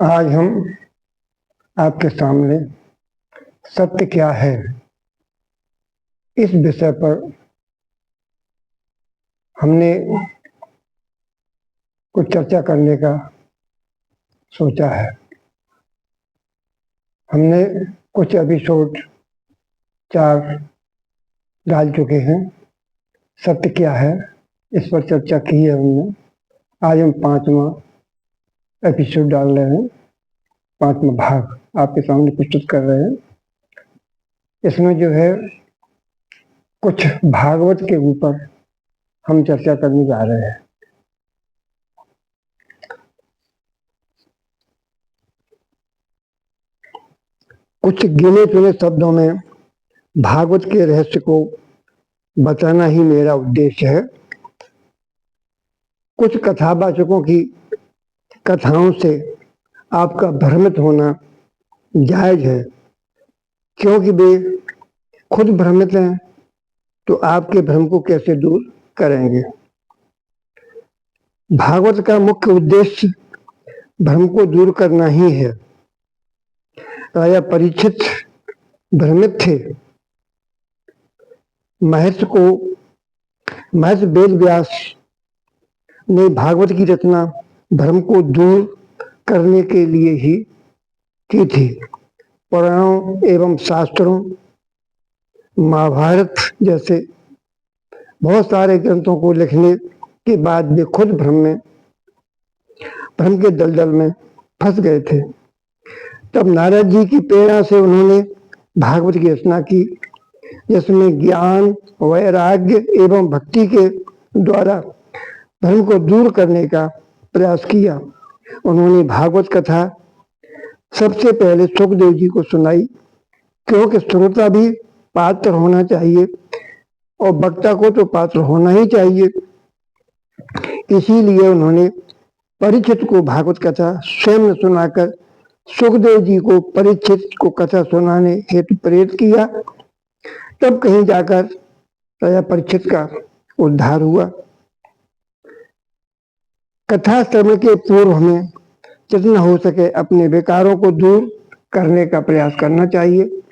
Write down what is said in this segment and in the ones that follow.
आज हम आपके सामने सत्य क्या है इस विषय पर हमने कुछ चर्चा करने का सोचा है। हमने कुछ एपिसोड 4 डाल चुके हैं। सत्य क्या है इस पर चर्चा की है हमने। आज हम 5वां एपिसोड डाल रहे हैं, 5वां भाग आपके सामने प्रस्तुत कर रहे हैं। इसमें जो है कुछ भागवत के ऊपर हम चर्चा करने जा रहे हैं। कुछ गिने चुने शब्दों में भागवत के रहस्य को बताना ही मेरा उद्देश्य है। कुछ कथावाचकों की कथाओं से आपका भ्रमित होना जायज है, क्योंकि वे खुद भ्रमित हैं तो आपके भ्रम को कैसे दूर करेंगे। भागवत का मुख्य उद्देश्य भ्रम को दूर करना ही है। राजा परीक्षित भ्रमित थे। महर्षि वेद व्यास ने भागवत की रचना भ्रम को दूर करने के लिए ही की थी। पुराणों एवं शास्त्रों, महाभारत जैसे बहुत सारे ग्रंथों को लिखने के बाद वे खुद भ्रम के दलदल में फंस गए थे। तब नारद जी की प्रेरणा से उन्होंने भागवत की रचना की, जिसमें ज्ञान, वैराग्य एवं भक्ति के द्वारा भ्रम को दूर करने का प्रयास किया। उन्होंने भागवत कथा सबसे पहले सुखदेव जी को सुनाई, क्योंकि श्रोता भी पात्र होना चाहिए और वक्ता को तो पात्र होना ही चाहिए। इसीलिए उन्होंने परीक्षित को भागवत कथा स्वयं सुनाकर सुखदेव जी को परीक्षित को कथा सुनाने हेतु प्रेरित किया। तब कहीं जाकर राजा परीक्षित का उद्धार हुआ। कथा श्रवण के पूर्व हमें जितना हो सके अपने विकारों को दूर करने का प्रयास करना चाहिए,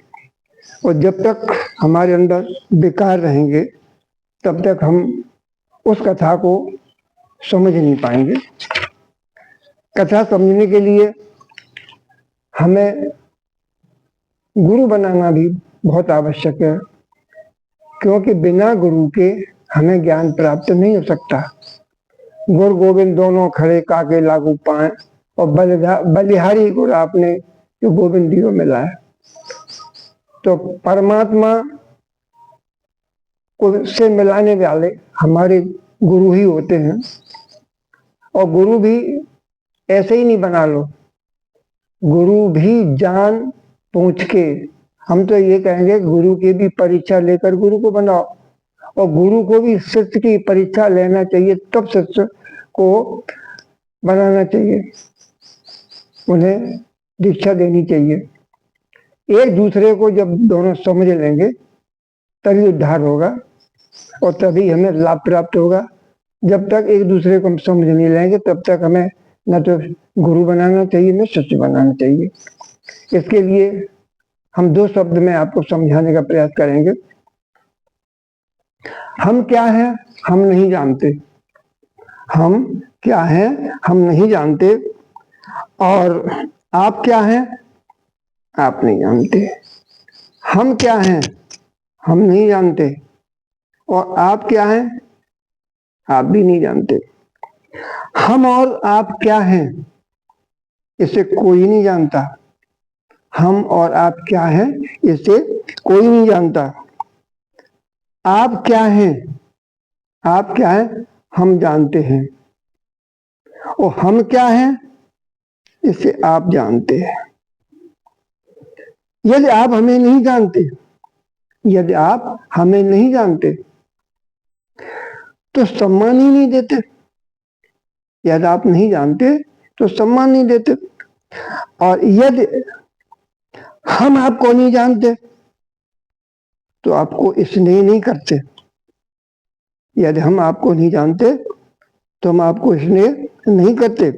और जब तक हमारे अंदर विकार रहेंगे तब तक हम उस कथा को समझ नहीं पाएंगे। कथा समझने के लिए हमें गुरु बनाना भी बहुत आवश्यक है, क्योंकि बिना गुरु के हमें ज्ञान प्राप्त नहीं हो सकता। गुरु गोविंद दोनों खड़े काके लागू पाए, और बलिहारी गुरु आपने जो गोविंद दियो मिला है। तो परमात्मा को से मिलाने वाले हमारे गुरु ही होते हैं। और गुरु भी ऐसे ही नहीं बना लो, गुरु भी जान पूछ के, हम तो ये कहेंगे गुरु की भी परीक्षा लेकर गुरु को बनाओ, और गुरु को भी शिष्य की परीक्षा लेना चाहिए, तब शिष्य को बनाना चाहिए, उन्हें दीक्षा देनी चाहिए। एक दूसरे को जब दोनों समझ लेंगे तभी उद्धार होगा और तभी हमें लाभ प्राप्त होगा। जब तक एक दूसरे को हम समझ नहीं लेंगे तब तक हमें न तो गुरु बनाना चाहिए न शिष्य बनाना चाहिए। इसके लिए हम 2 शब्द में आपको समझाने का प्रयास करेंगे। हम क्या हैं हम नहीं जानते। हम क्या हैं हम नहीं जानते, और आप क्या हैं आप नहीं जानते। हम क्या हैं हम नहीं जानते, और आप क्या हैं आप भी नहीं जानते। हम और आप क्या हैं इसे कोई नहीं जानता। हम और आप क्या हैं इसे कोई नहीं जानता। आप क्या हैं हम जानते हैं, और हम क्या हैं इसे आप जानते हैं। यदि आप हमें नहीं जानते तो सम्मान ही नहीं देते। यदि आप नहीं जानते तो सम्मान नहीं देते, और यदि हम आपको नहीं जानते तो आपको स्नेह नहीं करते। यदि हम आपको नहीं जानते तो हम आपको स्नेह नहीं करते।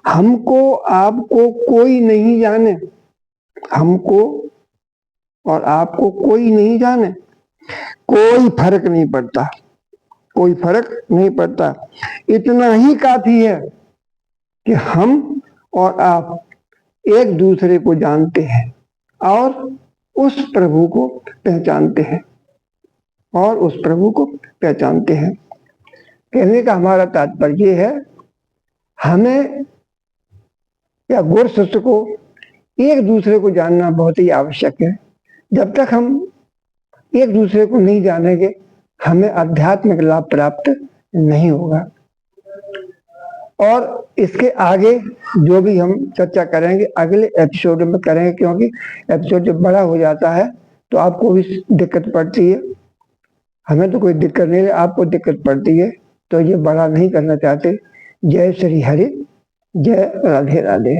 हमको आपको कोई नहीं जाने, हमको और आपको कोई नहीं जाने, कोई फर्क नहीं पड़ता, कोई फर्क नहीं पड़ता। इतना ही काफी है कि हम और आप एक दूसरे को जानते हैं और उस प्रभु को पहचानते हैं, और उस प्रभु को पहचानते हैं। कहने का हमारा तात्पर्य है, हमें या गुरु शिष्य को एक दूसरे को जानना बहुत ही आवश्यक है। जब तक हम एक दूसरे को नहीं जानेंगे, हमें आध्यात्मिक लाभ प्राप्त नहीं होगा। और इसके आगे जो भी हम चर्चा करेंगे अगले एपिसोड में करेंगे, क्योंकि एपिसोड जब बड़ा हो जाता है तो आपको भी दिक्कत पड़ती है। हमें तो कोई दिक्कत नहीं है, आपको दिक्कत पड़ती है, तो ये बड़ा नहीं करना चाहते। जय श्री हरि, जय राधे राधे।